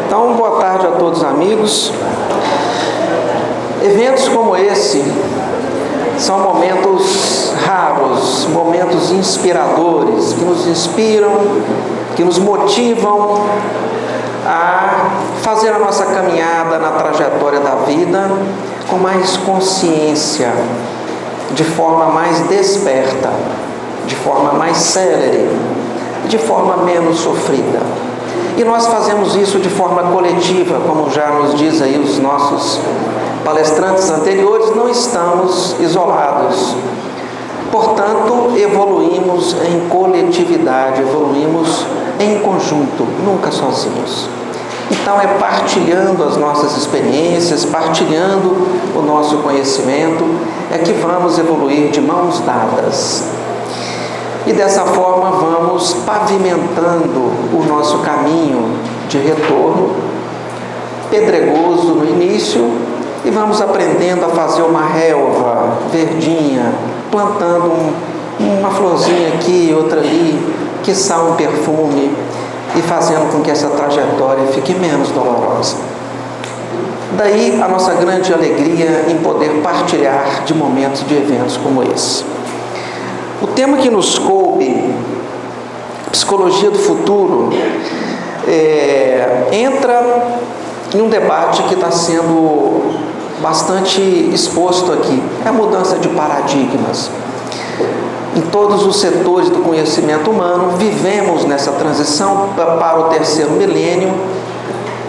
Então, boa tarde a todos, amigos. Eventos como esse são momentos raros, momentos inspiradores, que nos inspiram, que nos motivam a fazer a nossa caminhada na trajetória da vida com mais consciência, de forma mais desperta, de forma mais célere, de forma menos sofrida. E nós fazemos isso de forma coletiva, como já nos diz aí os nossos palestrantes anteriores, não estamos isolados. Portanto, evoluímos em coletividade, evoluímos em conjunto, nunca sozinhos. Então, é partilhando as nossas experiências, partilhando o nosso conhecimento, é que vamos evoluir de mãos dadas. E dessa forma vamos pavimentando o nosso caminho de retorno, pedregoso no início, e vamos aprendendo a fazer uma relva verdinha, plantando uma florzinha aqui, outra ali, quiçá um perfume, e fazendo com que essa trajetória fique menos dolorosa. Daí a nossa grande alegria em poder partilhar de momentos, de eventos como esse. O tema que nos coube, psicologia do futuro, entra em um debate que está sendo bastante exposto aqui. É a mudança de paradigmas. Em todos os setores do conhecimento humano, vivemos nessa transição para o terceiro milênio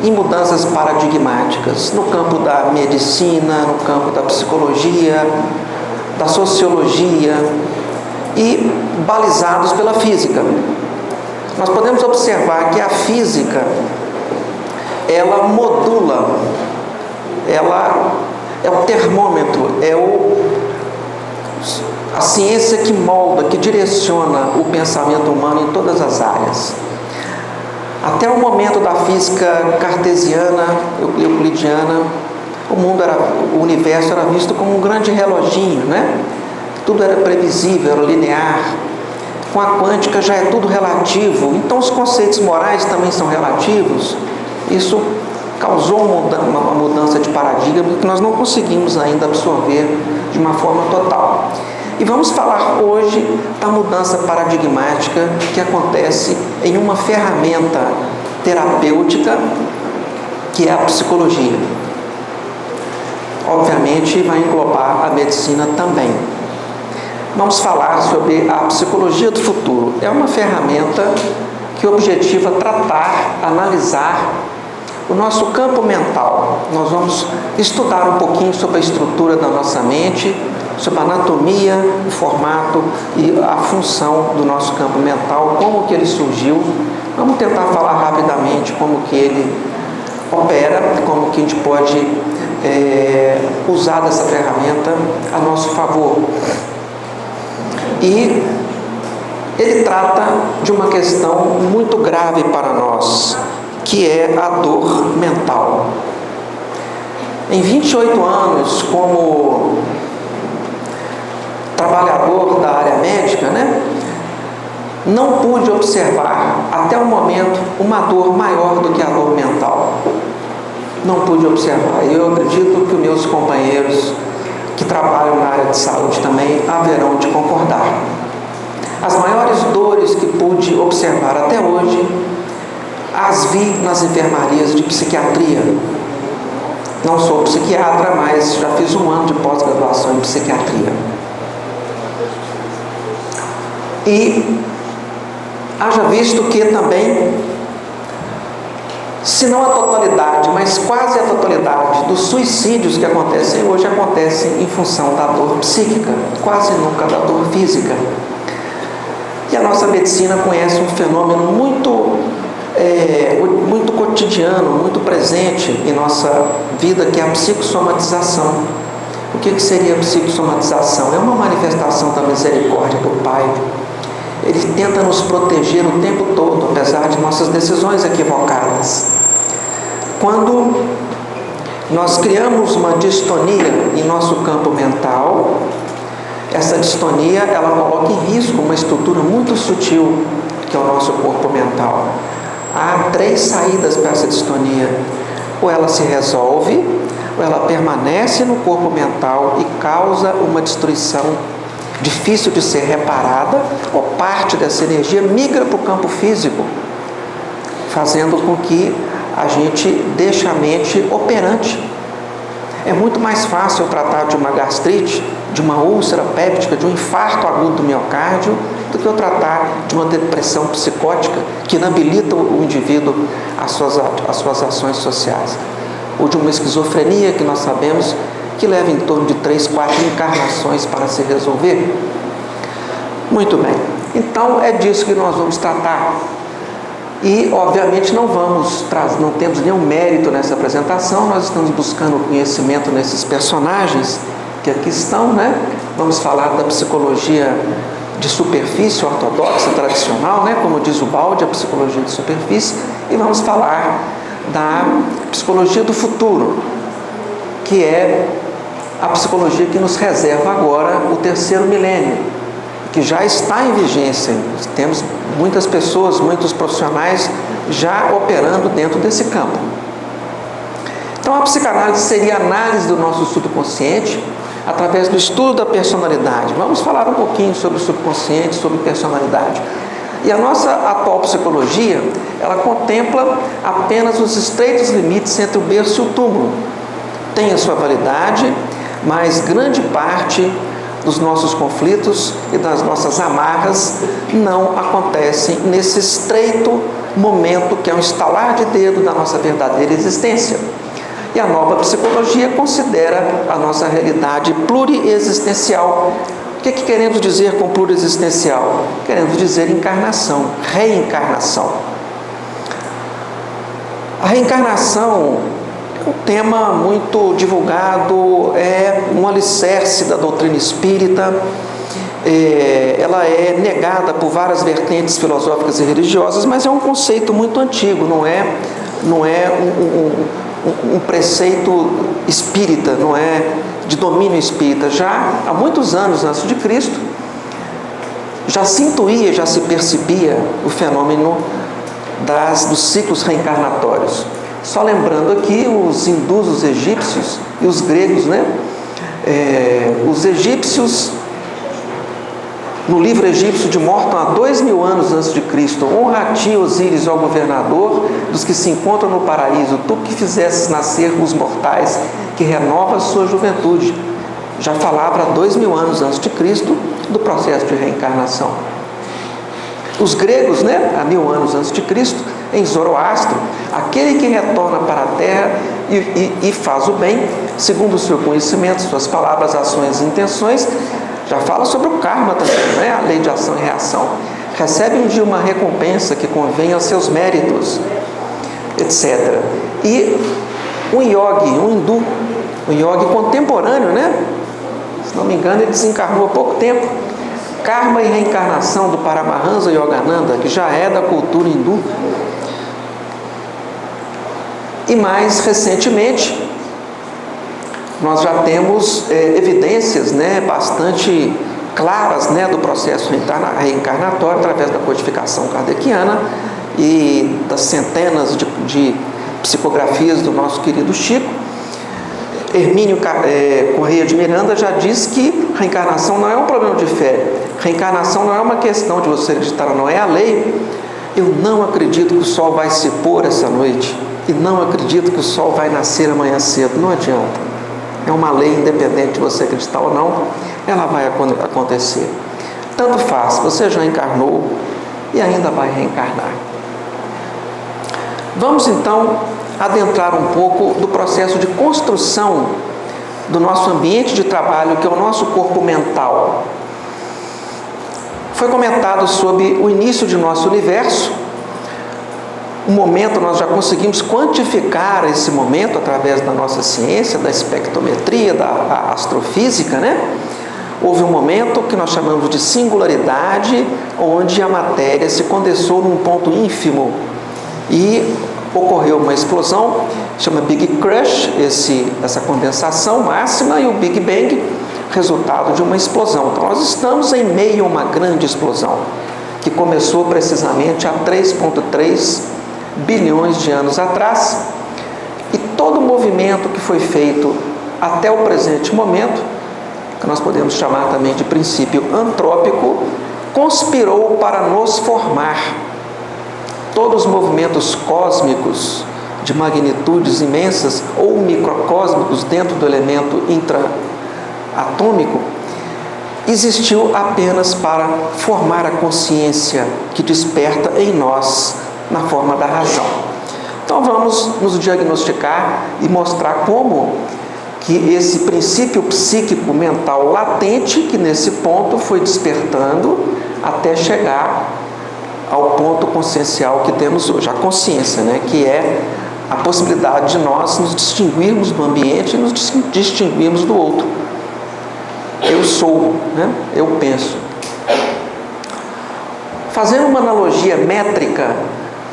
em mudanças paradigmáticas, no campo da medicina, no campo da psicologia, da sociologia, e balizados pela física. Nós podemos observar que a física, ela modula, ela é o termômetro, a ciência que molda, que direciona o pensamento humano em todas as áreas. Até o momento da física cartesiana, euclidiana, o universo era visto como um grande reloginho, né? Tudo era previsível, era linear. Com a quântica já é tudo relativo, então os conceitos morais também são relativos. Isso causou uma mudança de paradigma que nós não conseguimos ainda absorver de uma forma total. E vamos falar hoje da mudança paradigmática que acontece em uma ferramenta terapêutica que é a psicologia. Obviamente vai englobar a medicina também. Vamos falar sobre a psicologia do futuro. É uma ferramenta que objetiva tratar, analisar o nosso campo mental. Nós vamos estudar um pouquinho sobre a estrutura da nossa mente, sobre a anatomia, o formato e a função do nosso campo mental, como que ele surgiu. Vamos tentar falar rapidamente como que ele opera, como que a gente pode usar dessa ferramenta a nosso favor. E ele trata de uma questão muito grave para nós, que é a dor mental. Em 28 anos, como trabalhador da área médica, não pude observar, até o momento, uma dor maior do que a dor mental. Não pude observar. E eu acredito que os meus companheiros que trabalham na área de saúde também haverão de concordar. As maiores dores que pude observar até hoje, as vi nas enfermarias de psiquiatria. Não sou psiquiatra, mas já fiz um ano de pós-graduação em psiquiatria. E haja visto que também, se não a totalidade, mas quase a totalidade dos suicídios que acontecem hoje acontecem em função da dor psíquica, quase nunca da dor física. E a nossa medicina conhece um fenômeno muito cotidiano, muito presente em nossa vida, que é a psicossomatização. O que seria a psicossomatização? É uma manifestação da misericórdia do Pai. Ele tenta nos proteger o tempo todo, apesar de nossas decisões equivocadas. Quando nós criamos uma distonia em nosso campo mental, essa distonia, ela coloca em risco uma estrutura muito sutil, que é o nosso corpo mental. Há 3 saídas para essa distonia. Ou ela se resolve, ou ela permanece no corpo mental e causa uma destruição difícil de ser reparada, ou parte dessa energia migra para o campo físico, fazendo com que a gente deixe a mente operante. É muito mais fácil tratar de uma gastrite, de uma úlcera péptica, de um infarto agudo do miocárdio, do que eu tratar de uma depressão psicótica que inabilita o indivíduo às suas ações sociais. Ou de uma esquizofrenia que nós sabemos que leva em torno de 3, 4 encarnações para se resolver. Muito bem. Então é disso que nós vamos tratar. E, obviamente, não temos nenhum mérito nessa apresentação, nós estamos buscando conhecimento nesses personagens que aqui estão, né? Vamos falar da psicologia de superfície ortodoxa, tradicional, né? Como diz o Baldi, a psicologia de superfície, e vamos falar da psicologia do futuro, que é a psicologia que nos reserva agora o 3º milênio, que já está em vigência. Temos muitas pessoas, muitos profissionais já operando dentro desse campo. Então, a psicanálise seria a análise do nosso subconsciente através do estudo da personalidade. Vamos falar um pouquinho sobre o subconsciente, sobre personalidade. E a nossa atual psicologia, ela contempla apenas os estreitos limites entre o berço e o túmulo. Tem a sua validade, mas grande parte dos nossos conflitos e das nossas amarras não acontecem nesse estreito momento que é um estalar de dedo da nossa verdadeira existência. E a nova psicologia considera a nossa realidade pluriexistencial. O que queremos dizer com pluriexistencial? Queremos dizer encarnação, reencarnação. A reencarnação é um tema muito divulgado, é um alicerce da doutrina espírita, ela é negada por várias vertentes filosóficas e religiosas, mas é um conceito muito antigo, não é um preceito espírita, não é de domínio espírita. Já há muitos anos antes de Cristo, já se intuía, já se percebia o fenômeno dos ciclos reencarnatórios. Só lembrando aqui os hindus, os egípcios e os gregos, né? Os egípcios, no livro egípcio de Morton, há 2000 anos antes de Cristo, honra a ti, Osíris, ó governador dos que se encontram no paraíso, tu que fizesses nascer os mortais, que renova a sua juventude. Já falava há 2000 anos antes de Cristo do processo de reencarnação. Os gregos, né, há 1000 anos antes de Cristo, em Zoroastro, aquele que retorna para a terra e faz o bem, segundo o seu conhecimento, suas palavras, ações e intenções, já fala sobre o karma também, né? A lei de ação e reação. Recebe um dia uma recompensa que convém aos seus méritos, etc. E um yogi, um hindu, um yogi contemporâneo, né? Se não me engano, ele desencarnou há pouco tempo. Karma e reencarnação do Paramahansa Yogananda, que já é da cultura hindu. E mais recentemente, nós já temos evidências, né, bastante claras, né, do processo reencarnatório através da codificação kardeciana e das centenas de psicografias do nosso querido Chico. Hermínio Correia de Miranda já diz que reencarnação não é um problema de fé. Reencarnação não é uma questão de você acreditar ou não, é a lei. Eu não acredito que o sol vai se pôr essa noite e não acredito que o sol vai nascer amanhã cedo. Não adianta. É uma lei, independente de você acreditar ou não, ela vai acontecer. Tanto faz, você já encarnou e ainda vai reencarnar. Vamos então adentrar um pouco do processo de construção do nosso ambiente de trabalho, que é o nosso corpo mental. Foi comentado sobre o início de nosso universo. Um momento, nós já conseguimos quantificar esse momento através da nossa ciência, da espectrometria, da astrofísica, né? Houve um momento que nós chamamos de singularidade, onde a matéria se condensou num ponto ínfimo e ocorreu uma explosão, chama Big Crush, essa condensação máxima, e o Big Bang, resultado de uma explosão. Então, nós estamos em meio a uma grande explosão, que começou precisamente há 3,3 bilhões de anos atrás, e todo o movimento que foi feito até o presente momento, que nós podemos chamar também de princípio antrópico, conspirou para nos formar. Todos os movimentos cósmicos de magnitudes imensas ou microcósmicos dentro do elemento intraatômico existiu apenas para formar a consciência que desperta em nós na forma da razão. Então vamos nos diagnosticar e mostrar como que esse princípio psíquico mental latente, que nesse ponto foi despertando até chegar ao ponto consciencial que temos hoje, a consciência, né? Que é a possibilidade de nós nos distinguirmos do ambiente e nos distinguirmos do outro. Eu sou, né? Eu penso. Fazendo uma analogia métrica,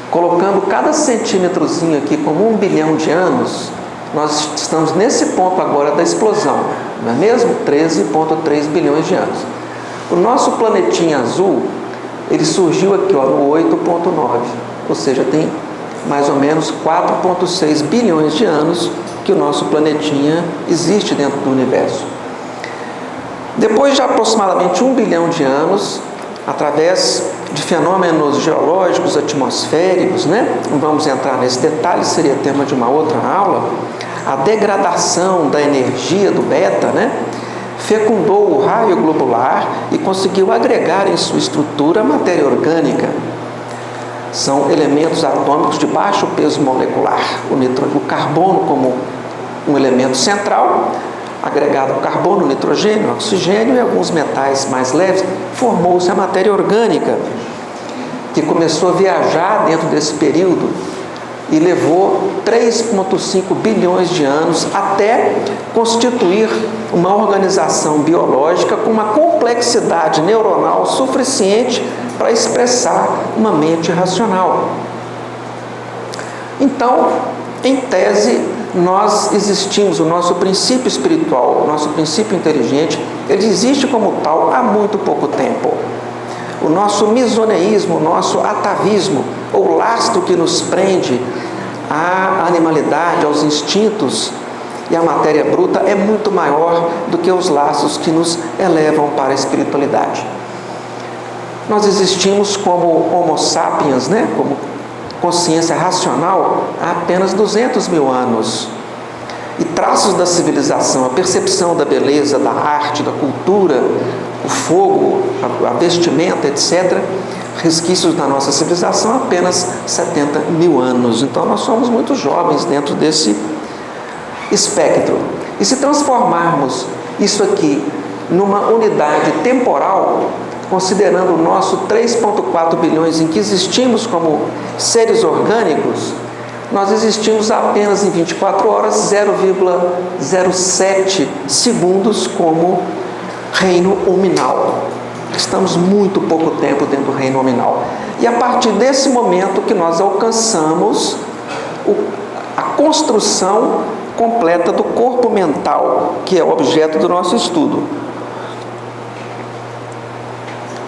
colocando cada centímetrozinho aqui como 1 bilhão de anos, nós estamos nesse ponto agora da explosão, não é mesmo? 13,3 bilhões de anos. O nosso planetinha azul, ele surgiu aqui no 8,9, ou seja, tem mais ou menos 4,6 bilhões de anos que o nosso planetinha existe dentro do universo. Depois de aproximadamente 1 bilhão de anos, através de fenômenos geológicos, atmosféricos, né? Não vamos entrar nesse detalhe, seria tema de uma outra aula. A degradação da energia do beta, né? Fecundou o raio globular e conseguiu agregar em sua estrutura a matéria orgânica. São elementos atômicos de baixo peso molecular. O carbono como um elemento central, agregado ao carbono, nitrogênio, oxigênio e alguns metais mais leves, formou-se a matéria orgânica, que começou a viajar dentro desse período e levou 3,5 bilhões de anos até constituir uma organização biológica com uma complexidade neuronal suficiente para expressar uma mente racional. Então, em tese, nós existimos, o nosso princípio espiritual, o nosso princípio inteligente, ele existe como tal há muito pouco tempo. O nosso misoneísmo, o nosso atavismo, ou lastro que nos prende à animalidade, aos instintos e à matéria bruta, é muito maior do que os laços que nos elevam para a espiritualidade. Nós existimos como Homo sapiens, né? Como consciência racional, há apenas 200 mil anos. E traços da civilização, a percepção da beleza, da arte, da cultura, o fogo, a vestimenta, etc., resquícios da nossa civilização, apenas 70 mil anos. Então, nós somos muito jovens dentro desse espectro. E se transformarmos isso aqui numa unidade temporal, considerando o nosso 3,4 bilhões em que existimos como seres orgânicos, nós existimos apenas em 24 horas, 0,07 segundos como reino hominal. Estamos muito pouco tempo dentro do reino hominal. E a partir desse momento que nós alcançamos a construção completa do corpo mental, que é o objeto do nosso estudo.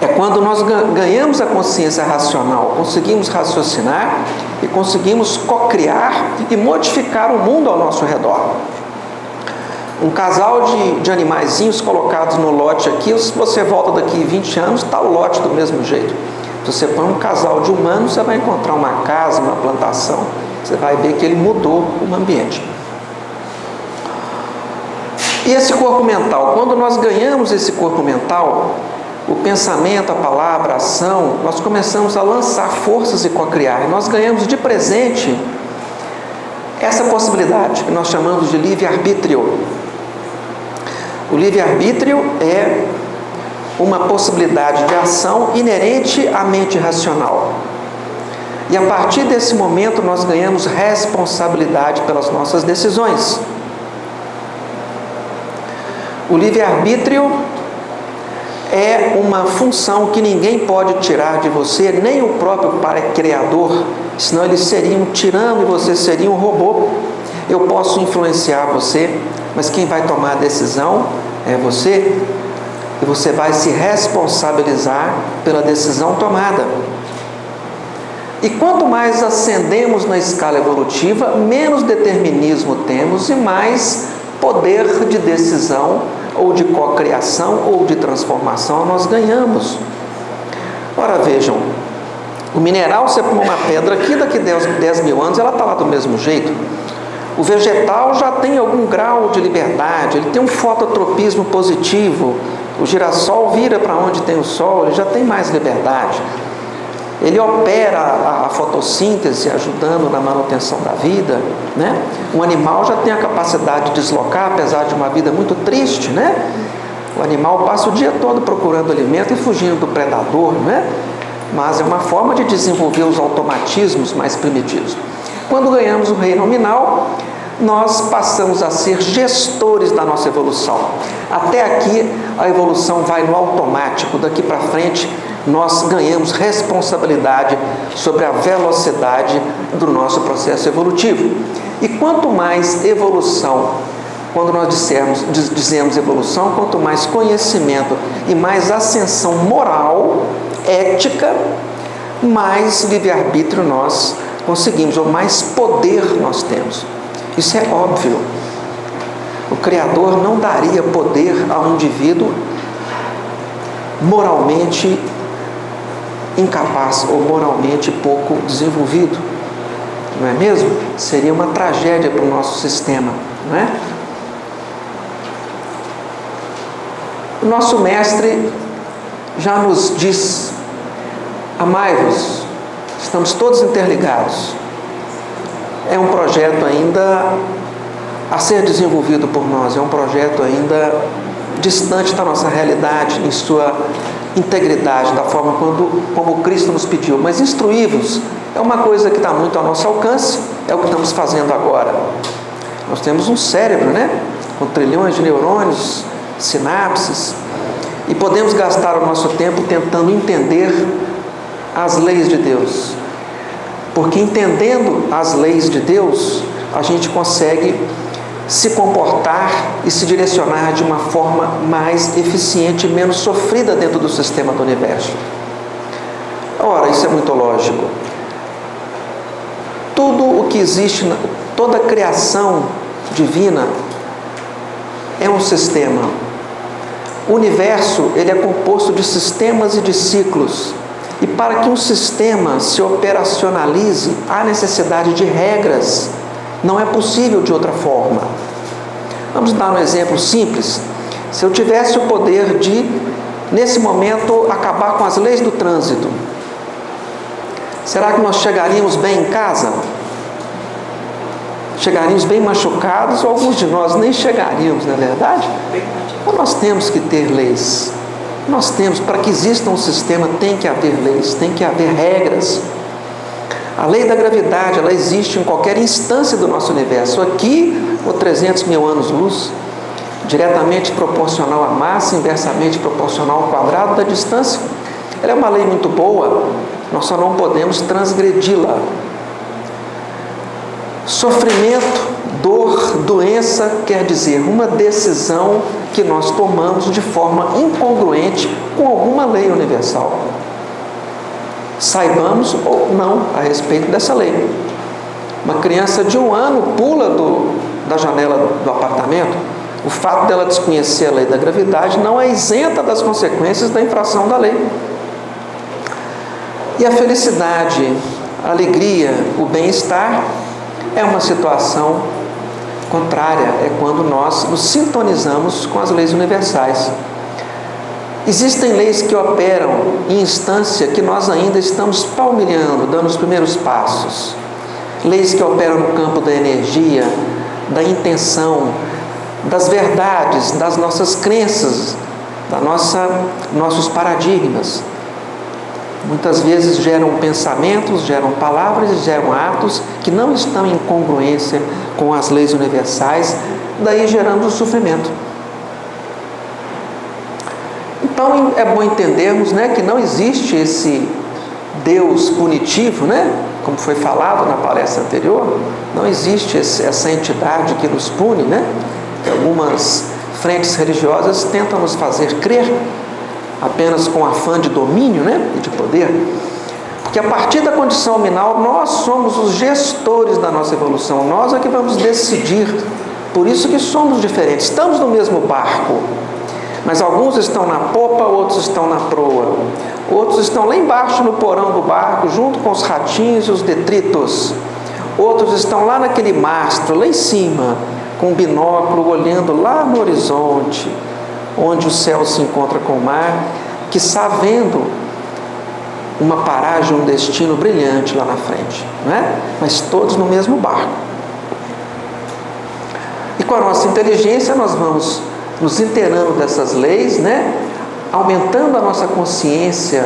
É quando nós ganhamos a consciência racional, conseguimos raciocinar e conseguimos cocriar e modificar o mundo ao nosso redor. Um casal de animaizinhos colocados no lote aqui, se você volta daqui 20 anos, está o lote do mesmo jeito. Se você põe um casal de humanos, você vai encontrar uma casa, uma plantação, você vai ver que ele mudou o ambiente. E esse corpo mental, quando nós ganhamos esse corpo mental, o pensamento, a palavra, a ação, nós começamos a lançar forças e cocriar. Nós ganhamos de presente essa possibilidade que nós chamamos de livre-arbítrio. O livre-arbítrio é uma possibilidade de ação inerente à mente racional. E a partir desse momento nós ganhamos responsabilidade pelas nossas decisões. O livre-arbítrio é uma função que ninguém pode tirar de você, nem o próprio Pai Criador, senão ele seria um tirano e você seria um robô. Eu posso influenciar você, mas quem vai tomar a decisão é você, e você vai se responsabilizar pela decisão tomada. E quanto mais ascendemos na escala evolutiva, menos determinismo temos e mais poder de decisão, ou de cocriação, ou de transformação nós ganhamos. Ora, vejam, o mineral, você põe uma pedra aqui, daqui a 10 mil anos, ela está lá do mesmo jeito. O vegetal já tem algum grau de liberdade, ele tem um fototropismo positivo, o girassol vira para onde tem o sol, ele já tem mais liberdade. Ele opera a fotossíntese, ajudando na manutenção da vida, né? O animal já tem a capacidade de deslocar, apesar de uma vida muito triste, né? O animal passa o dia todo procurando alimento e fugindo do predador, né? Mas é uma forma de desenvolver os automatismos mais primitivos. Quando ganhamos o reino nominal, nós passamos a ser gestores da nossa evolução. Até aqui, a evolução vai no automático. Daqui para frente, nós ganhamos responsabilidade sobre a velocidade do nosso processo evolutivo. E quanto mais evolução, quando nós dizemos evolução, quanto mais conhecimento e mais ascensão moral, ética, mais livre-arbítrio nós conseguimos, ou mais poder nós temos. Isso é óbvio. O Criador não daria poder a um indivíduo moralmente incapaz ou moralmente pouco desenvolvido, não é mesmo? Seria uma tragédia para o nosso sistema, não é? O nosso mestre já nos diz: amai-vos, estamos todos interligados. É um projeto ainda a ser desenvolvido por nós, é um projeto ainda distante da nossa realidade, em sua integridade, da forma como Cristo nos pediu. Mas instruí-vos é uma coisa que está muito ao nosso alcance, é o que estamos fazendo agora. Nós temos um cérebro, né? Com trilhões de neurônios, sinapses, e podemos gastar o nosso tempo tentando entender as leis de Deus. Porque entendendo as leis de Deus, a gente consegue se comportar e se direcionar de uma forma mais eficiente e menos sofrida dentro do sistema do universo. Ora, isso é muito lógico. Tudo o que existe, toda a criação divina é um sistema. O universo, ele é composto de sistemas e de ciclos. E para que um sistema se operacionalize, há necessidade de regras. Não é possível de outra forma. Vamos dar um exemplo simples. Se eu tivesse o poder de, nesse momento, acabar com as leis do trânsito, será que nós chegaríamos bem em casa? Chegaríamos bem machucados, ou alguns de nós nem chegaríamos, não é verdade? Então nós temos que ter leis. Nós temos, para que exista um sistema, tem que haver leis, tem que haver regras. A lei da gravidade, ela existe em qualquer instância do nosso universo. Aqui, por 300 mil anos-luz, diretamente proporcional à massa, inversamente proporcional ao quadrado da distância. Ela é uma lei muito boa, nós só não podemos transgredi-la. Sofrimento, dor, doença, quer dizer uma decisão que nós tomamos de forma incongruente com alguma lei universal. Saibamos ou não a respeito dessa lei. Uma criança de 1 ano pula da janela do apartamento. O fato dela desconhecer a lei da gravidade não é isenta das consequências da infração da lei. E a felicidade, a alegria, o bem-estar é uma situação contrária, é quando nós nos sintonizamos com as leis universais. Existem leis que operam em instância que nós ainda estamos palmilhando, dando os primeiros passos. Leis que operam no campo da energia, da intenção, das verdades, das nossas crenças, nossos paradigmas. Muitas vezes geram pensamentos, geram palavras e geram atos que não estão em congruência com as leis universais, daí gerando o sofrimento. Então é bom entendermos, né, que não existe esse Deus punitivo, né, como foi falado na palestra anterior. Não existe essa entidade que nos pune, né, que algumas frentes religiosas tentam nos fazer crer apenas com afã de domínio, né, e de poder. Porque a partir da condição nominal, nós somos os gestores da nossa evolução. Nós é que vamos decidir. Por isso que somos diferentes. Estamos no mesmo barco, mas alguns estão na popa, outros estão na proa. Outros estão lá embaixo no porão do barco, junto com os ratinhos e os detritos. Outros estão lá naquele mastro, lá em cima, com um binóculo, olhando lá no horizonte, onde o céu se encontra com o mar, quiçá vendo uma paragem, um destino brilhante lá na frente, não é? Mas todos no mesmo barco. E com a nossa inteligência nós vamos nos inteirando dessas leis, né? Aumentando a nossa consciência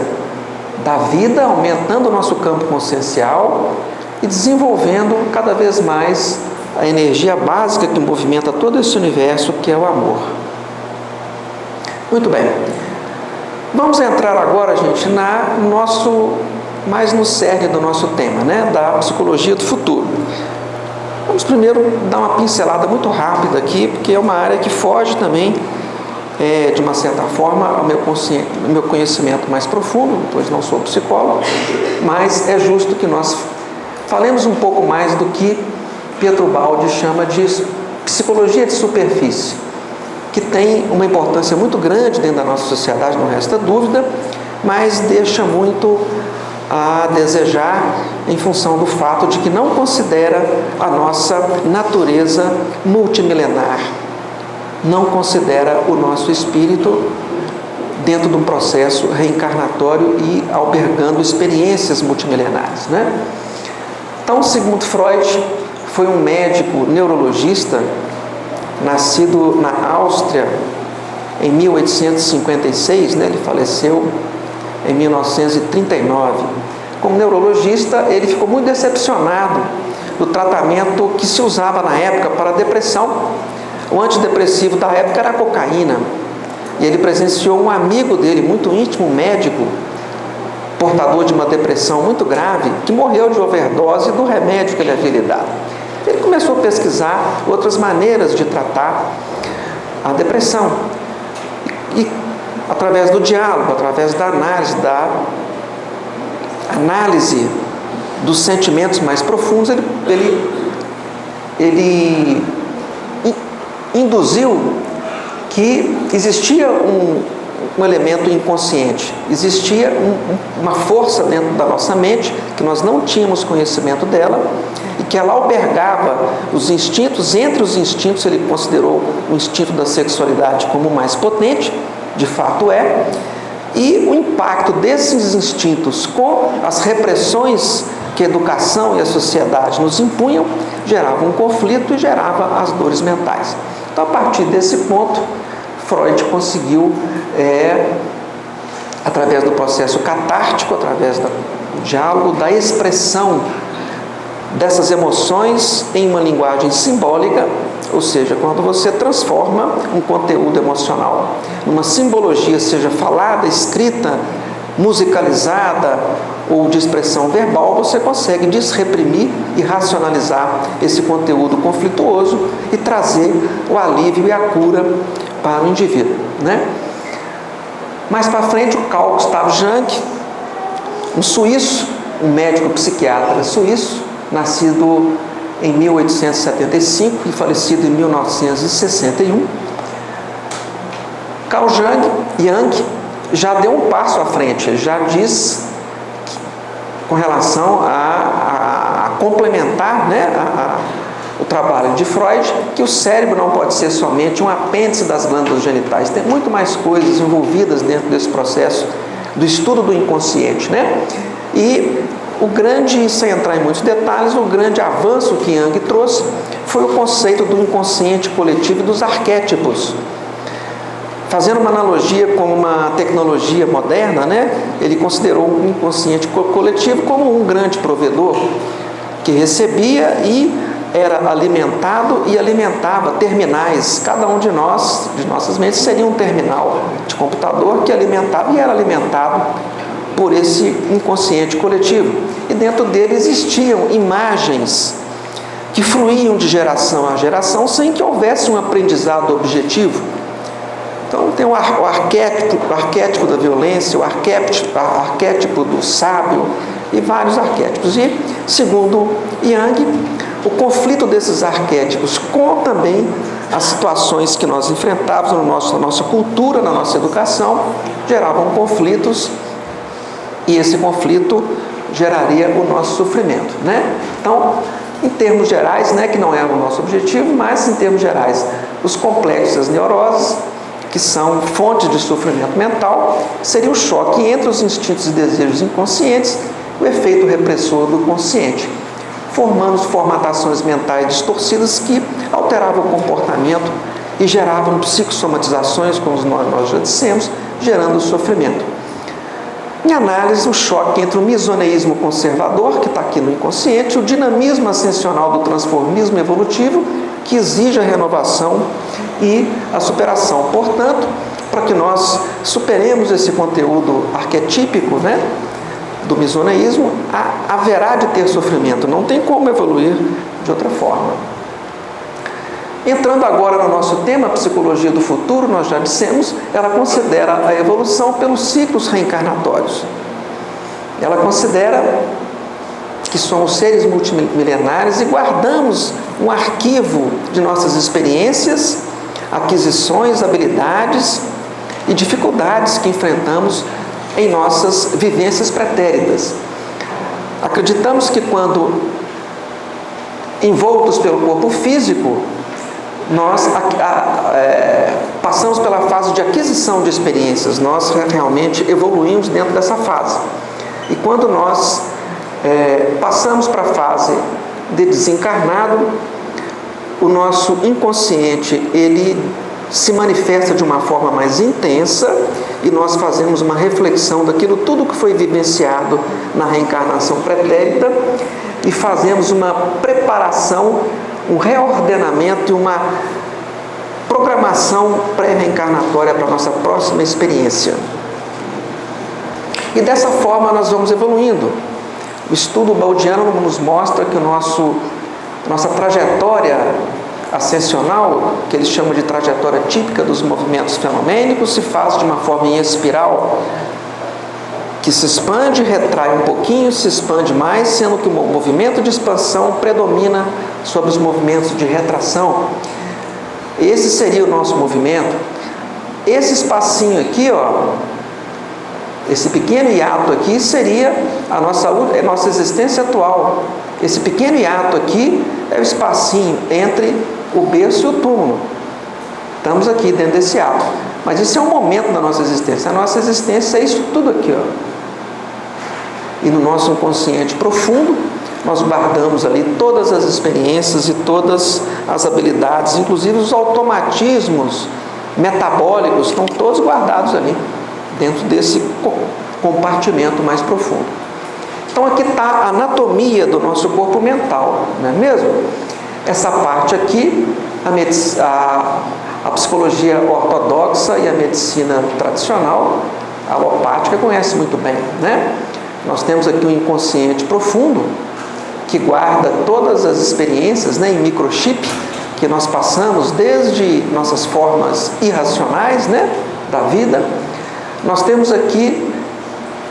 da vida, aumentando o nosso campo consciencial e desenvolvendo cada vez mais a energia básica que movimenta todo esse universo, que é o amor. Muito bem. Vamos entrar agora, gente, mais no cerne do nosso tema, né? Da psicologia do futuro. Vamos primeiro dar uma pincelada muito rápida aqui, porque é uma área que foge também, de uma certa forma, ao meu conhecimento mais profundo, pois não sou psicólogo, mas é justo que nós falemos um pouco mais do que Pietro Baldi chama de psicologia de superfície, que tem uma importância muito grande dentro da nossa sociedade, não resta dúvida, mas deixa muito a desejar em função do fato de que não considera a nossa natureza multimilenar, não considera o nosso espírito dentro de um processo reencarnatório e albergando experiências multimilenares, né? Então, Sigmund Freud foi um médico neurologista nascido na Áustria em 1856, né? Ele faleceu em 1939. Como neurologista, ele ficou muito decepcionado do tratamento que se usava na época para a depressão. O antidepressivo da época era a cocaína. E ele presenciou um amigo dele, muito íntimo, médico, portador de uma depressão muito grave, que morreu de overdose do remédio que ele havia lhe dado. Ele começou a pesquisar outras maneiras de tratar a depressão. E através do diálogo, através da análise dos sentimentos mais profundos, ele induziu que existia um elemento inconsciente, existia uma força dentro da nossa mente, que nós não tínhamos conhecimento dela, e que ela albergava os instintos. Entre os instintos, ele considerou o instinto da sexualidade como o mais potente, de fato é, e o impacto desses instintos com as repressões que a educação e a sociedade nos impunham, gerava um conflito e gerava as dores mentais. Então, a partir desse ponto, Freud conseguiu, através do processo catártico, através do diálogo, da expressão dessas emoções em uma linguagem simbólica, ou seja, quando você transforma um conteúdo emocional numa simbologia, seja falada, escrita, musicalizada ou de expressão verbal, você consegue desreprimir e racionalizar esse conteúdo conflituoso e trazer o alívio e a cura para o indivíduo, né? Mais para frente, o Carl Gustav Jung, um suíço, um médico psiquiatra suíço, nascido em 1875 e falecido em 1961. Carl Jung já deu um passo à frente, ele já diz, com relação a complementar, né, o trabalho de Freud, que o cérebro não pode ser somente um apêndice das glândulas genitais, tem muito mais coisas envolvidas dentro desse processo do estudo do inconsciente, né? E o grande, sem entrar em muitos detalhes, o grande avanço que Jung trouxe foi o conceito do inconsciente coletivo e dos arquétipos. Fazendo uma analogia com uma tecnologia moderna, né, ele considerou o inconsciente coletivo como um grande provedor que recebia e era alimentado e alimentava terminais. Cada um de nós, de nossas mentes, seria um terminal de computador que alimentava e era alimentado por esse inconsciente coletivo. E dentro dele existiam imagens que fluíam de geração a geração sem que houvesse um aprendizado objetivo. Então tem o arquétipo da violência, o arquétipo do sábio, e vários arquétipos. E, segundo Jung, o conflito desses arquétipos com também as situações que nós enfrentávamos na nossa cultura, na nossa educação, geravam conflitos, e esse conflito geraria o nosso sofrimento, né? Então, em termos gerais, né, que não é o nosso objetivo, mas em termos gerais, os complexos, as neuroses, que são fontes de sofrimento mental, seria o choque entre os instintos e desejos inconscientes, o efeito repressor do consciente, formando formatações mentais distorcidas que alteravam o comportamento e geravam psicossomatizações, como nós já dissemos, gerando sofrimento. Em análise, o choque entre o misoneísmo conservador, que está aqui no inconsciente, e o dinamismo ascensional do transformismo evolutivo, que exige a renovação e a superação. Portanto, para que nós superemos esse conteúdo arquetípico, né, do misoneísmo, haverá de ter sofrimento, não tem como evoluir de outra forma. Entrando agora no nosso tema, psicologia do futuro, nós já dissemos, ela considera a evolução pelos ciclos reencarnatórios. Ela considera que somos seres multimilenares e guardamos um arquivo de nossas experiências, aquisições, habilidades e dificuldades que enfrentamos em nossas vivências pretéritas. Acreditamos que quando envoltos pelo corpo físico, nós passamos pela fase de aquisição de experiências, nós realmente evoluímos dentro dessa fase. E quando nós passamos para a fase de desencarnado, o nosso inconsciente, ele se manifesta de uma forma mais intensa e nós fazemos uma reflexão daquilo tudo que foi vivenciado na reencarnação pretérita e fazemos uma preparação, um reordenamento e uma programação pré-reencarnatória para a nossa próxima experiência. E dessa forma nós vamos evoluindo. O estudo baldiano nos mostra que nossa trajetória ascensional, que eles chamam de trajetória típica dos movimentos fenomênicos, se faz de uma forma em espiral, que se expande, retrai um pouquinho, se expande mais, sendo que o movimento de expansão predomina sobre os movimentos de retração. Esse seria o nosso movimento. Esse espacinho aqui, ó, esse pequeno hiato aqui seria a nossa existência atual. Esse pequeno hiato aqui é o espacinho entre o berço e o túmulo. Estamos aqui dentro desse hiato. Mas isso é um momento da nossa existência. A nossa existência é isso tudo aqui, ó. E no nosso inconsciente profundo, nós guardamos ali todas as experiências e todas as habilidades, inclusive os automatismos metabólicos, estão todos guardados ali, dentro desse compartimento mais profundo. Então aqui está a anatomia do nosso corpo mental, não é mesmo? Essa parte aqui, a psicologia ortodoxa e a medicina tradicional, a alopática, conhece muito bem, né? Nós temos aqui um inconsciente profundo, que guarda todas as experiências, né, em microchip, que nós passamos desde nossas formas irracionais, né, da vida. Nós temos aqui,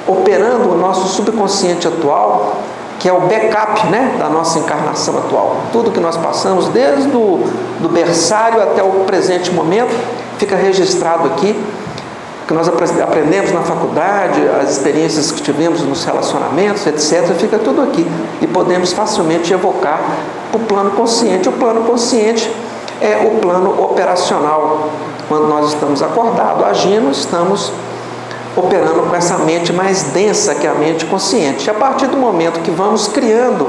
operando o nosso subconsciente atual, que é o backup, né, da nossa encarnação atual. Tudo que nós passamos, desde do berçário até o presente momento, fica registrado aqui, que nós aprendemos na faculdade, as experiências que tivemos nos relacionamentos, etc., fica tudo aqui. E podemos facilmente evocar o plano consciente. O plano consciente é o plano operacional. Quando nós estamos acordados, agindo, estamos operando com essa mente mais densa que a mente consciente. E a partir do momento que vamos criando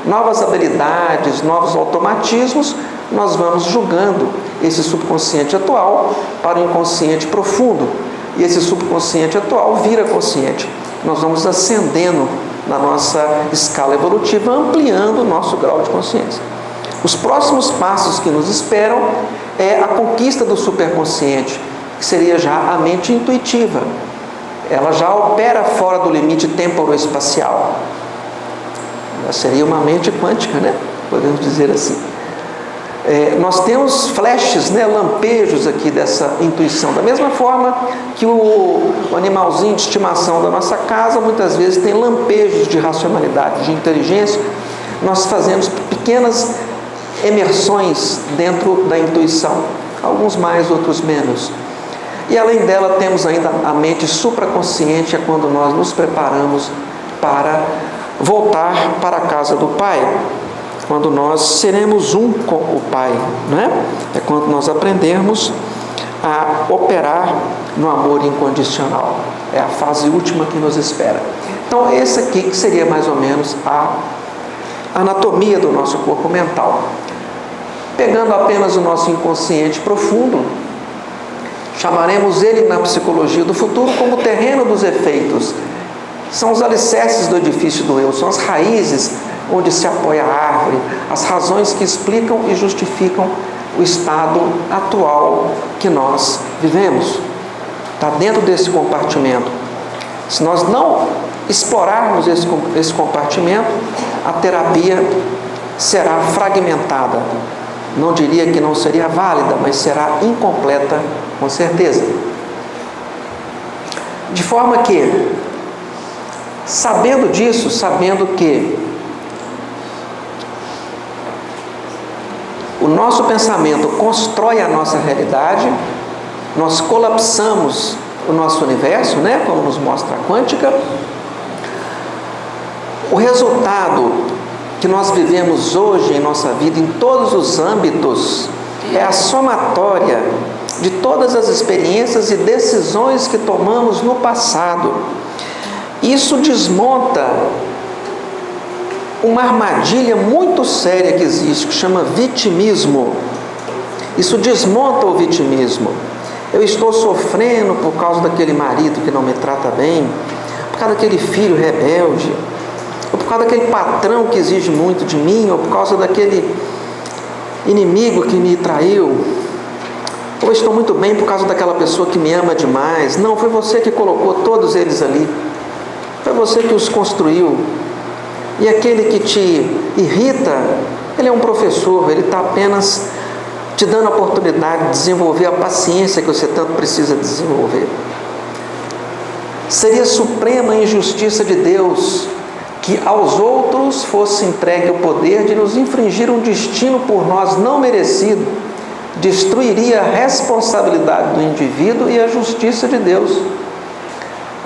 novas habilidades, novos automatismos, nós vamos julgando esse subconsciente atual para o inconsciente profundo. E esse subconsciente atual vira consciente. Nós vamos ascendendo na nossa escala evolutiva, ampliando o nosso grau de consciência. Os próximos passos que nos esperam é a conquista do superconsciente, que seria já a mente intuitiva. Ela já opera fora do limite temporoespacial. Seria uma mente quântica, né? Podemos dizer assim. Nós temos flashes, né, lampejos aqui dessa intuição. Da mesma forma que o animalzinho de estimação da nossa casa, muitas vezes tem lampejos de racionalidade, de inteligência. Nós fazemos pequenas emersões dentro da intuição, alguns mais, outros menos. E além dela, temos ainda a mente supraconsciente, é quando nós nos preparamos para voltar para a casa do Pai, quando nós seremos um com o Pai, né? É quando nós aprendemos a operar no amor incondicional. É a fase última que nos espera. Então, esse aqui que seria mais ou menos a anatomia do nosso corpo mental. Pegando apenas o nosso inconsciente profundo, chamaremos ele na psicologia do futuro como terreno dos efeitos. São os alicerces do edifício do eu, são as raízes onde se apoia a árvore, as razões que explicam e justificam o estado atual que nós vivemos. Está dentro desse compartimento. Se nós não explorarmos esse compartimento, a terapia será fragmentada. Não diria que não seria válida, mas será incompleta, com certeza. De forma que, sabendo disso, sabendo que o nosso pensamento constrói a nossa realidade, nós colapsamos o nosso universo, né, como nos mostra a quântica. O resultado que nós vivemos hoje em nossa vida, em todos os âmbitos, é a somatória de todas as experiências e decisões que tomamos no passado. Isso desmonta uma armadilha muito séria que existe, que chama vitimismo. Isso desmonta o vitimismo. Eu estou sofrendo por causa daquele marido que não me trata bem, por causa daquele filho rebelde, ou por causa daquele patrão que exige muito de mim, ou por causa daquele inimigo que me traiu. Ou estou muito bem por causa daquela pessoa que me ama demais. Não, foi você que colocou todos eles ali. Foi você que os construiu. E aquele que te irrita, ele é um professor, ele está apenas te dando a oportunidade de desenvolver a paciência que você tanto precisa desenvolver. Seria suprema injustiça de Deus que aos outros fosse entregue o poder de nos infringir um destino por nós não merecido. Destruiria a responsabilidade do indivíduo e a justiça de Deus.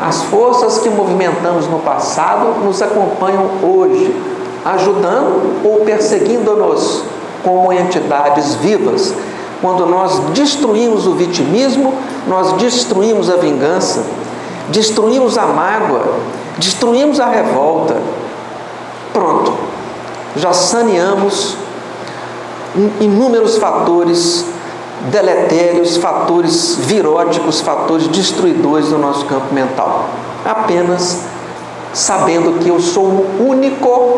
As forças que movimentamos no passado nos acompanham hoje, ajudando ou perseguindo-nos como entidades vivas. Quando nós destruímos o vitimismo, nós destruímos a vingança, destruímos a mágoa, destruímos a revolta. Pronto, já saneamos inúmeros fatores deletérios, fatores viróticos, fatores destruidores do nosso campo mental. Apenas sabendo que eu sou o único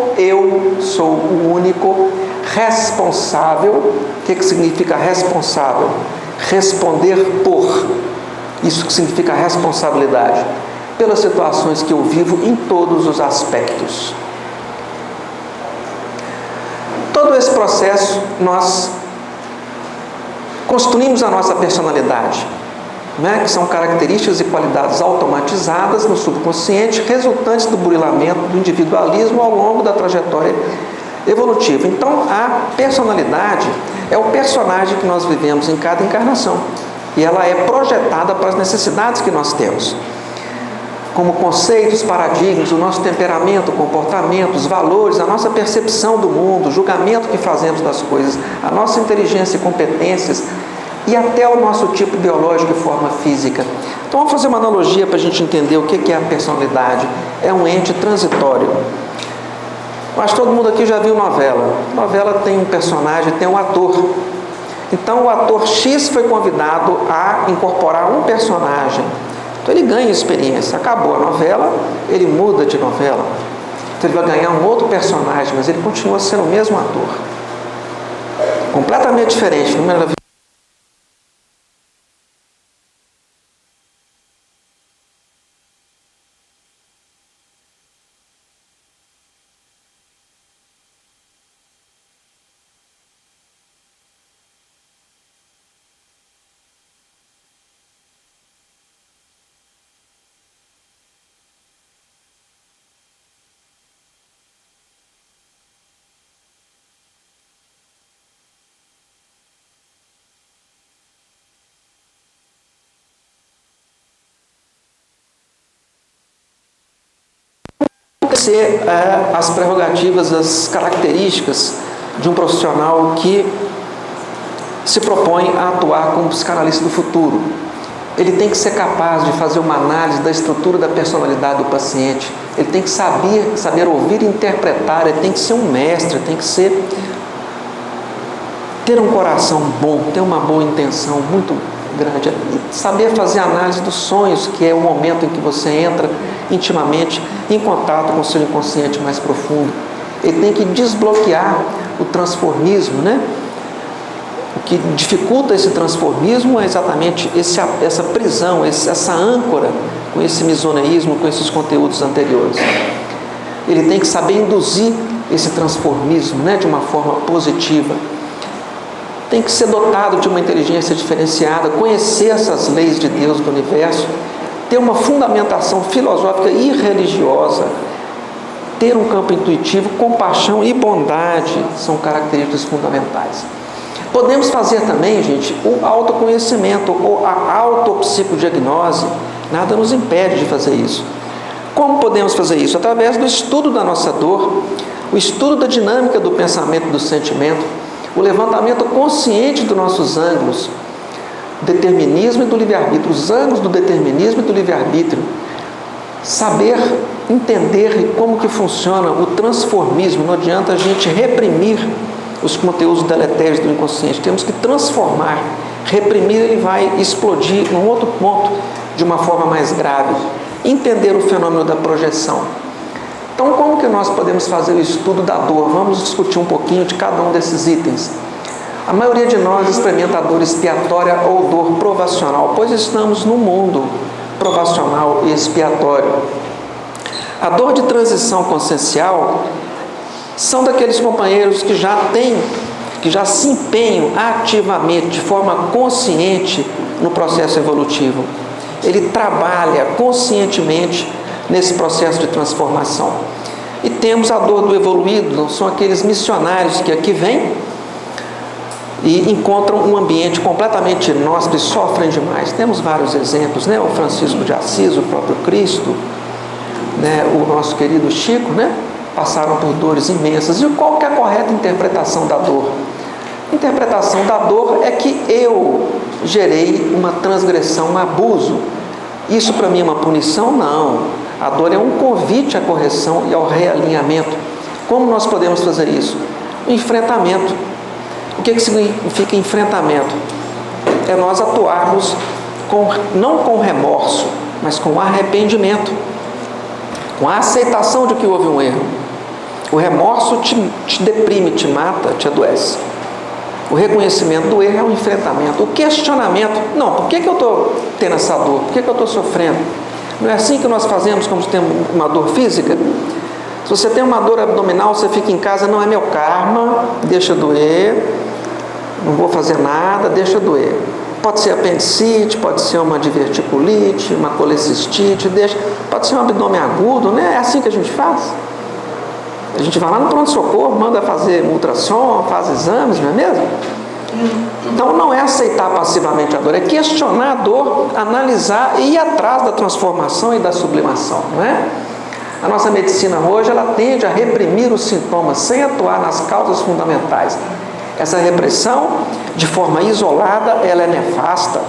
responsável. O que significa responsável? Responder por. Isso que significa responsabilidade. Pelas situações que eu vivo em todos os aspectos. Todo esse processo nós construímos a nossa personalidade, né? Que são características e qualidades automatizadas no subconsciente, resultantes do burilamento do individualismo ao longo da trajetória evolutiva. Então, a personalidade é o personagem que nós vivemos em cada encarnação, e ela é projetada para as necessidades que nós temos, como conceitos, paradigmas, o nosso temperamento, comportamentos, valores, a nossa percepção do mundo, o julgamento que fazemos das coisas, a nossa inteligência e competências, e até o nosso tipo biológico e forma física. Então vamos fazer uma analogia para a gente entender o que é a personalidade. É um ente transitório. Mas todo mundo aqui já viu novela. Novela tem um personagem, tem um ator. Então o ator X foi convidado a incorporar um personagem. Então ele ganha experiência. Acabou a novela, ele muda de novela. Então ele vai ganhar um outro personagem, mas ele continua sendo o mesmo ator. Completamente diferente. ser as prerrogativas, as características de um profissional que se propõe a atuar como psicanalista do futuro. Ele tem que ser capaz de fazer uma análise da estrutura da personalidade do paciente. Ele tem que saber ouvir e interpretar. Ele tem que ser um mestre, tem que ter um coração bom, ter uma boa intenção muito grande. Saber fazer análise dos sonhos, que é o momento em que você entra intimamente em contato com o seu inconsciente mais profundo. Ele tem que desbloquear o transformismo, né? O que dificulta esse transformismo é exatamente essa prisão, essa âncora com esse misoneísmo, com esses conteúdos anteriores. Ele tem que saber induzir esse transformismo, né, de uma forma positiva. Tem que ser dotado de uma inteligência diferenciada, conhecer essas leis de Deus do universo, ter uma fundamentação filosófica e religiosa, ter um campo intuitivo, compaixão e bondade são características fundamentais. Podemos fazer também, gente, o autoconhecimento ou a autopsicodiagnose. Nada nos impede de fazer isso. Como podemos fazer isso? Através do estudo da nossa dor, o estudo da dinâmica do pensamento e do sentimento, o levantamento consciente dos nossos ângulos, determinismo e do livre-arbítrio, os ângulos do determinismo e do livre-arbítrio, saber entender como que funciona o transformismo. Não adianta a gente reprimir os conteúdos deletérios do inconsciente, temos que transformar. Reprimir, ele vai explodir num outro ponto de uma forma mais grave. Entender o fenômeno da projeção. Então, como que nós podemos fazer o estudo da dor? Vamos discutir um pouquinho de cada um desses itens. A maioria de nós experimenta dor expiatória ou dor provacional, pois estamos num mundo provacional e expiatório. A dor de transição consciencial são daqueles companheiros que já se empenham ativamente, de forma consciente, no processo evolutivo. Ele trabalha conscientemente nesse processo de transformação. E temos a dor do evoluído, são aqueles missionários que aqui vêm e encontram um ambiente completamente inóspito e sofrem demais. Temos vários exemplos, né? O Francisco de Assis, o próprio Cristo, né? O nosso querido Chico, né? Passaram por dores imensas. E qual que é a correta interpretação da dor? A interpretação da dor é que eu gerei uma transgressão, um abuso. Isso para mim é uma punição? Não. A dor é um convite à correção e ao realinhamento. Como nós podemos fazer isso? O enfrentamento. O que significa enfrentamento? É nós atuarmos não com remorso, mas com arrependimento, com a aceitação de que houve um erro. O remorso te deprime, te mata, te adoece. O reconhecimento do erro é um enfrentamento. O questionamento, não, por que eu estou tendo essa dor? Por que eu estou sofrendo? Não é assim que nós fazemos quando temos uma dor física? Se você tem uma dor abdominal, você fica em casa, não é meu karma, deixa doer, não vou fazer nada, deixa doer. Pode ser apendicite, pode ser uma diverticulite, uma colecistite, pode ser um abdômen agudo, né? É assim que a gente faz. A gente vai lá no pronto-socorro, manda fazer ultrassom, faz exames, não é mesmo? Então não é aceitar passivamente a dor, é questionar a dor, analisar e ir atrás da transformação e da sublimação, não é? A nossa medicina hoje, ela tende a reprimir os sintomas sem atuar nas causas fundamentais. Essa repressão, de forma isolada, ela é nefasta.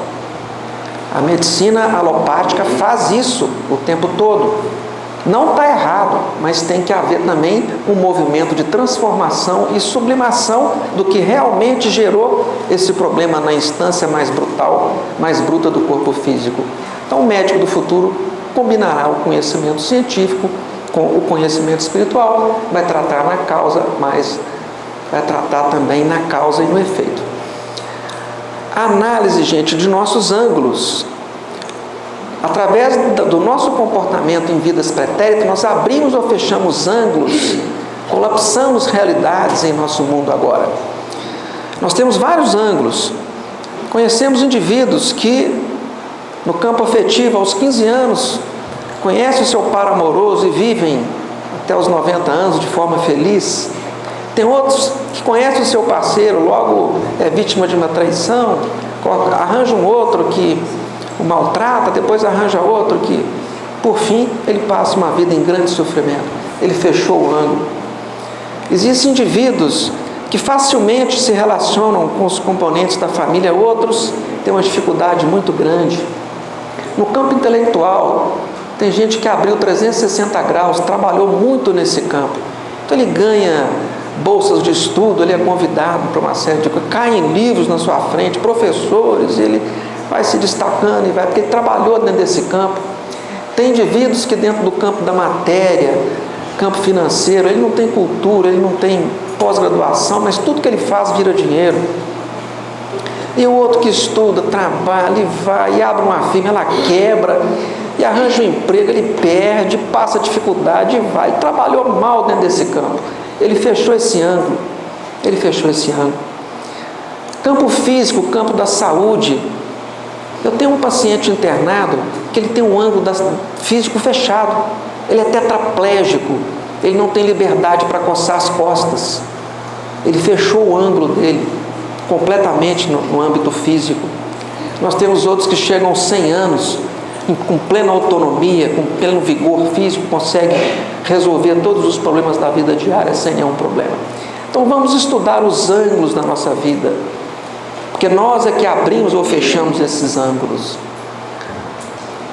A medicina alopática faz isso o tempo todo. Não está errado, mas tem que haver também um movimento de transformação e sublimação do que realmente gerou esse problema na instância mais brutal, mais bruta do corpo físico. Então, o médico do futuro combinará o conhecimento científico com o conhecimento espiritual, vai tratar na causa, mas vai tratar também na causa e no efeito. A análise, gente, de nossos ângulos. Através do nosso comportamento em vidas pretéritas, nós abrimos ou fechamos ângulos, colapsamos realidades em nosso mundo agora. Nós temos vários ângulos. Conhecemos indivíduos que, no campo afetivo, aos 15 anos, conhecem o seu par amoroso e vivem até os 90 anos de forma feliz. Tem outros que conhecem o seu parceiro, logo é vítima de uma traição, arranja um outro que o maltrata, depois arranja outro que, por fim, ele passa uma vida em grande sofrimento. ele fechou o ângulo. Existem indivíduos que facilmente se relacionam com os componentes da família, outros têm uma dificuldade muito grande. No campo intelectual, tem gente que abriu 360 graus, trabalhou muito nesse campo. Então ele ganha bolsas de estudo, ele é convidado para uma série de coisas, caem livros na sua frente, professores, ele vai se destacando e vai, porque ele trabalhou dentro desse campo. Tem indivíduos que dentro do campo da matéria, campo financeiro, ele não tem cultura, ele não tem pós-graduação, mas tudo que ele faz vira dinheiro. E o outro que estuda, trabalha e vai, e abre uma firma, ela quebra, e arranja um emprego, ele perde, passa dificuldade e vai. Trabalhou mal dentro desse campo. Ele fechou esse ângulo. Campo físico, campo da saúde. Eu tenho um paciente internado que ele tem um ângulo físico fechado. Ele é tetraplégico. Ele não tem liberdade para coçar as costas. Ele fechou o ângulo dele completamente no âmbito físico. Nós temos outros que chegam aos 100 anos, com plena autonomia, com pleno vigor físico, conseguem resolver todos os problemas da vida diária sem nenhum problema. Então vamos estudar os ângulos da nossa vida, porque nós é que abrimos ou fechamos esses ângulos.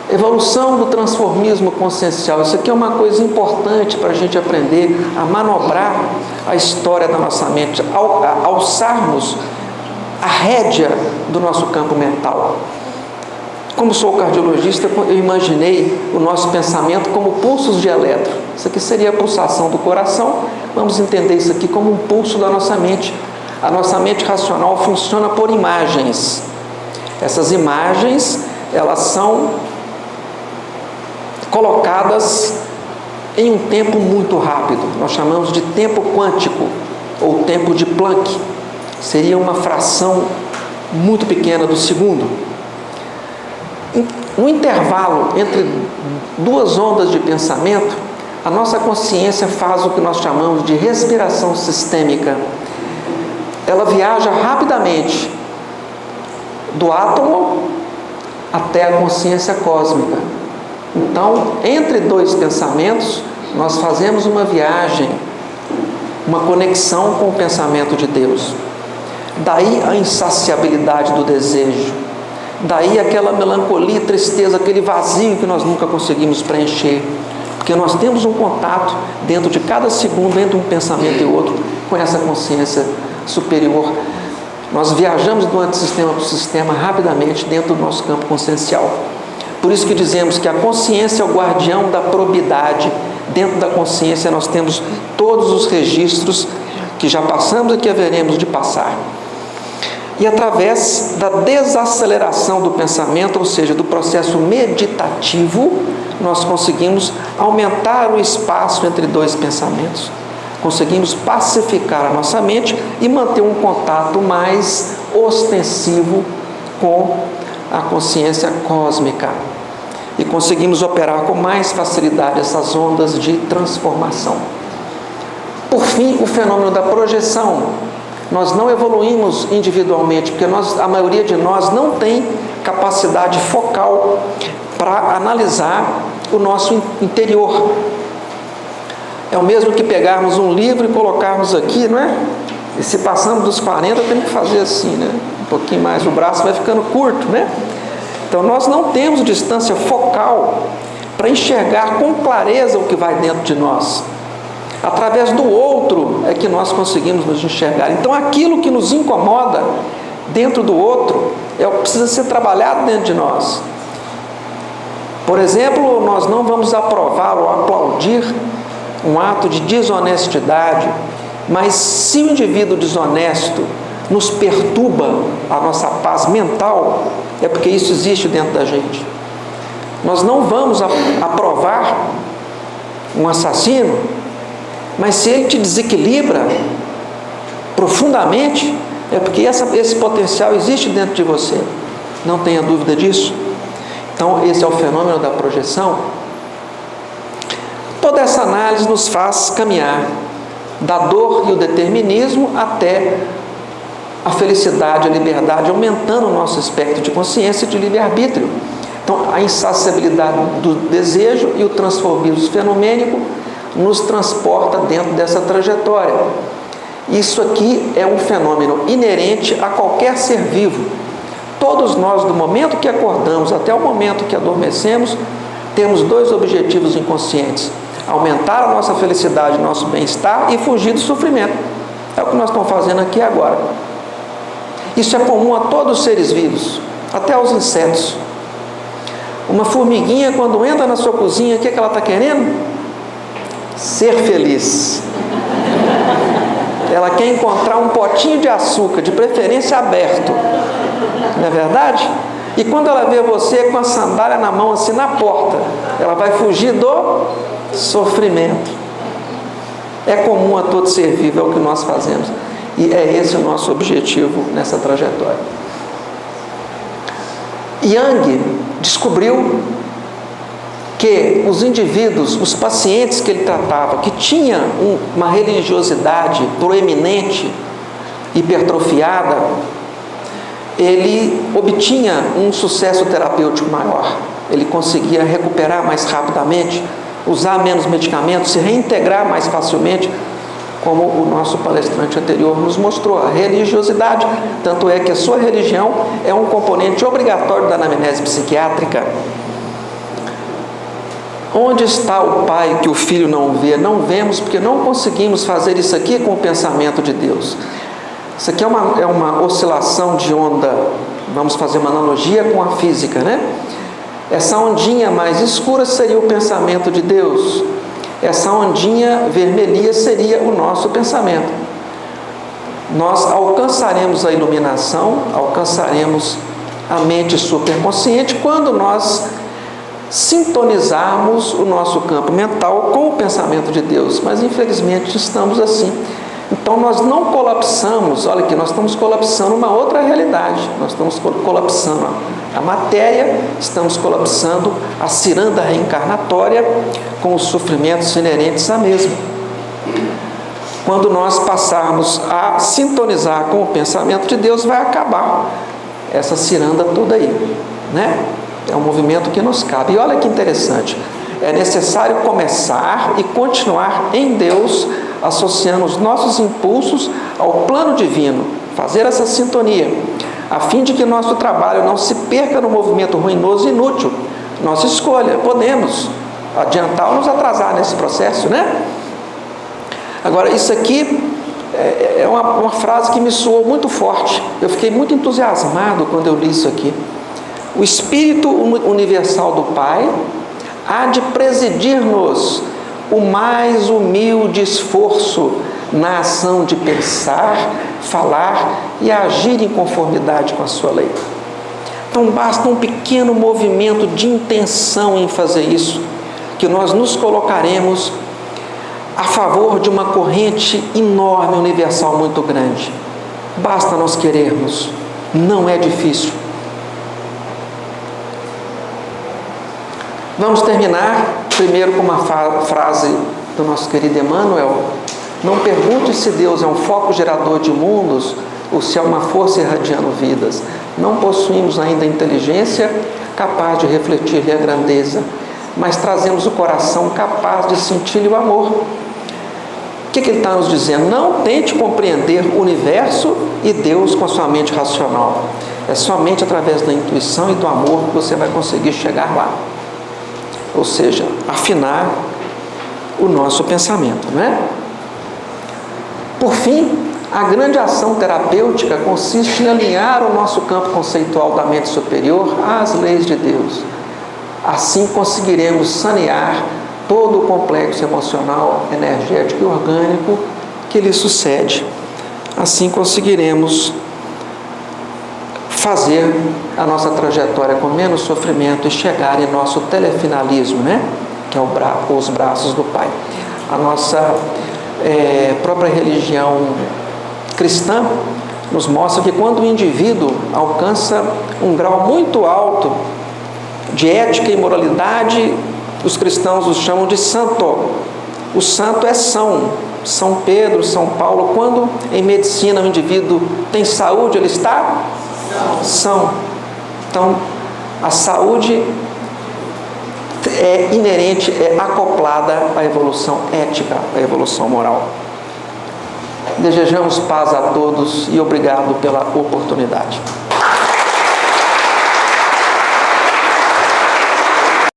Evolução do transformismo consciencial. Isso aqui é uma coisa importante para a gente aprender a manobrar a história da nossa mente, alçarmos a rédea do nosso campo mental. Como sou cardiologista, eu imaginei o nosso pensamento como pulsos de elétron. Isso aqui seria a pulsação do coração. Vamos entender isso aqui como um pulso da nossa mente. A nossa mente racional funciona por imagens. Essas imagens, elas são colocadas em um tempo muito rápido. Nós chamamos de tempo quântico ou tempo de Planck. Seria uma fração muito pequena do segundo. No intervalo entre duas ondas de pensamento, a nossa consciência faz o que nós chamamos de respiração sistêmica. Ela viaja rapidamente do átomo até a consciência cósmica. Então, entre dois pensamentos, nós fazemos uma viagem, uma conexão com o pensamento de Deus. Daí a insaciabilidade do desejo. Daí aquela melancolia, tristeza, aquele vazio que nós nunca conseguimos preencher. Porque nós temos um contato dentro de cada segundo, entre um pensamento e outro, com essa consciência superior. Nós viajamos do antissistema para o sistema rapidamente dentro do nosso campo consciencial. Por isso que dizemos que a consciência é o guardião da probidade. Dentro da consciência nós temos todos os registros que já passamos e que haveremos de passar. E através da desaceleração do pensamento, ou seja, do processo meditativo, nós conseguimos aumentar o espaço entre dois pensamentos. Conseguimos pacificar a nossa mente e manter um contato mais ostensivo com a consciência cósmica. E conseguimos operar com mais facilidade essas ondas de transformação. Por fim, o fenômeno da projeção. Nós não evoluímos individualmente, porque a maioria de nós não tem capacidade focal para analisar o nosso interior. É o mesmo que pegarmos um livro e colocarmos aqui, não é? E se passamos dos 40, temos que fazer assim, né? Um pouquinho mais, o braço vai ficando curto, né? Então nós não temos distância focal para enxergar com clareza o que vai dentro de nós. Através do outro é que nós conseguimos nos enxergar. Então aquilo que nos incomoda dentro do outro é o que precisa ser trabalhado dentro de nós. Por exemplo, nós não vamos aprovar ou aplaudir um ato de desonestidade, mas se o indivíduo desonesto nos perturba a nossa paz mental, é porque isso existe dentro da gente. Nós não vamos aprovar um assassino, mas se ele te desequilibra profundamente, é porque esse potencial existe dentro de você. Não tenha dúvida disso. Então, esse é o fenômeno da projeção. Toda essa análise nos faz caminhar da dor e o determinismo até a felicidade, a liberdade, aumentando o nosso espectro de consciência e de livre-arbítrio. Então, a insaciabilidade do desejo e o transformismo fenomênico nos transporta dentro dessa trajetória. Isso aqui é um fenômeno inerente a qualquer ser vivo. Todos nós, do momento que acordamos até o momento que adormecemos, temos dois objetivos inconscientes: aumentar a nossa felicidade, nosso bem-estar e fugir do sofrimento. É o que nós estamos fazendo aqui agora. Isso é comum a todos os seres vivos, até aos insetos. Uma formiguinha, quando entra na sua cozinha, o que ela está querendo? Ser feliz. Ela quer encontrar um potinho de açúcar, de preferência aberto. Não é verdade? E quando ela vê você com a sandália na mão, assim, na porta, ela vai fugir do sofrimento. É comum a todo ser vivo, é o que nós fazemos. E é esse o nosso objetivo nessa trajetória. Yang descobriu que os indivíduos, os pacientes que ele tratava, que tinham uma religiosidade proeminente, hipertrofiada, ele obtinha um sucesso terapêutico maior. Ele conseguia recuperar mais rapidamente, usar menos medicamentos, se reintegrar mais facilmente, como o nosso palestrante anterior nos mostrou. A religiosidade, tanto é que a sua religião é um componente obrigatório da anamnese psiquiátrica. Onde está o Pai que o Filho não vê? Não vemos porque não conseguimos fazer isso aqui com o pensamento de Deus. Isso aqui é uma oscilação de onda, vamos fazer uma analogia com a física, né? Essa ondinha mais escura seria o pensamento de Deus. Essa ondinha vermelha seria o nosso pensamento. Nós alcançaremos a iluminação, alcançaremos a mente superconsciente quando nós sintonizarmos o nosso campo mental com o pensamento de Deus. Mas infelizmente estamos assim. Então nós não colapsamos, olha aqui, nós estamos colapsando uma outra realidade. Nós estamos colapsando a matéria, estamos colapsando a ciranda reencarnatória com os sofrimentos inerentes à mesma. Quando nós passarmos a sintonizar com o pensamento de Deus, vai acabar essa ciranda toda aí, né? É um movimento que nos cabe. E olha que interessante, é necessário começar e continuar em Deus, associando os nossos impulsos ao plano divino, fazer essa sintonia, a fim de que nosso trabalho não se perca no movimento ruinoso e inútil. Nossa escolha, podemos adiantar ou nos atrasar nesse processo, né? Agora, isso aqui é uma frase que me soou muito forte. Eu fiquei muito entusiasmado quando eu li isso aqui. O Espírito Universal do Pai há de presidir-nos o mais humilde esforço na ação de pensar, falar e agir em conformidade com a sua lei. Então basta um pequeno movimento de intenção em fazer isso, que nós nos colocaremos a favor de uma corrente enorme, universal, muito grande. Basta nós querermos, não é difícil. Vamos terminar primeiro com uma frase do nosso querido Emmanuel: não pergunte se Deus é um foco gerador de mundos ou se é uma força irradiando vidas. Não possuímos ainda inteligência capaz de refletir-lhe a grandeza, mas trazemos o coração capaz de sentir-lhe o amor. O que ele está nos dizendo? Não tente compreender o universo e Deus com a sua mente racional. É somente através da intuição e do amor que você vai conseguir chegar lá. Ou seja, afinar o nosso pensamento, não é? Por fim, a grande ação terapêutica consiste em alinhar o nosso campo conceitual da mente superior às leis de Deus. Assim conseguiremos sanear todo o complexo emocional, energético e orgânico que lhe sucede. Assim conseguiremos fazer a nossa trajetória com menos sofrimento e chegar em nosso telefinalismo, né? Que é os braços do Pai. A nossa própria religião cristã nos mostra que quando o indivíduo alcança um grau muito alto de ética e moralidade, os cristãos os chamam de santo. O santo é São Pedro, São Paulo. Quando em medicina o indivíduo tem saúde, ele está são. Então, a saúde é inerente, é acoplada à evolução ética, à evolução moral. Desejamos paz a todos e obrigado pela oportunidade.